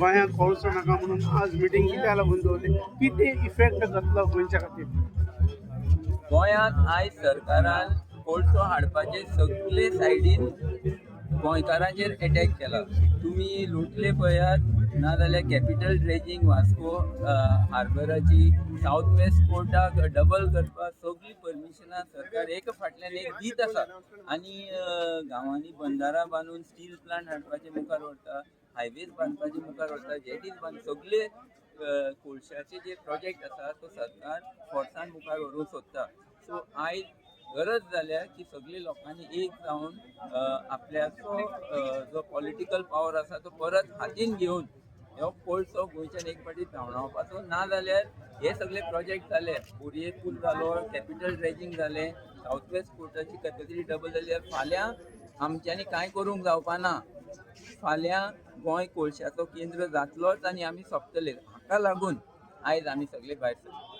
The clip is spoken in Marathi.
गोंयांत कोळसो नाका म्हणून आज मिटींग कित्याक लागून दवरली, कितें इफेक्ट जातलो गोंयच्या खातीर? गोंयांत आयज सरकारान कोळसो हाडपाचे सगळे सायडीन गोंयकारांचेर अटॅक केला. तुम्ही लुटले पळयात नाजाल्यार कॅपिटल ड्रेजिंग वास्को हार्बराची साऊथ वेस्ट कोर्टाक डबल करपाक सगळी परमिशनां सरकार एक फाटल्यान एक दीत आसा. आनी गांवांनी बंदारा बांदून स्टील प्लांट हाडपाचे मुखार व्हरता, हायवेज बांदपाचे मुखार व्हरता, जेटीज सगळे कोळशाचे जे प्रोजेक्ट आसा तो सरकार फोर्सान मुखार व्हरूंक सोदता. सो आयज गरज जाल्या की सगळे लोकांनी एक जावन आपल्याचो जो पॉलिटिकल पावर आसा तो परत हातीन घेवन हो कोळसो गोंयच्यान एक फावटी धांवडावपाचो. ना जाल्यार हे सगळे प्रोजेक्ट जाले, बोरये पूल जालो, कॅपिटल ड्रेजिंग जालें, साऊथ वेस्ट कोर्टाची कॅपेसिटी डबल जाल्यार फाल्यां आमच्यांनी कांय करूंक जावपा ना. फाल्यां गोंय कोळशाचो केंद्र जातलोच आनी आमी सोंपतले. हाका लागून आयज आमी सगळे भायर सरले.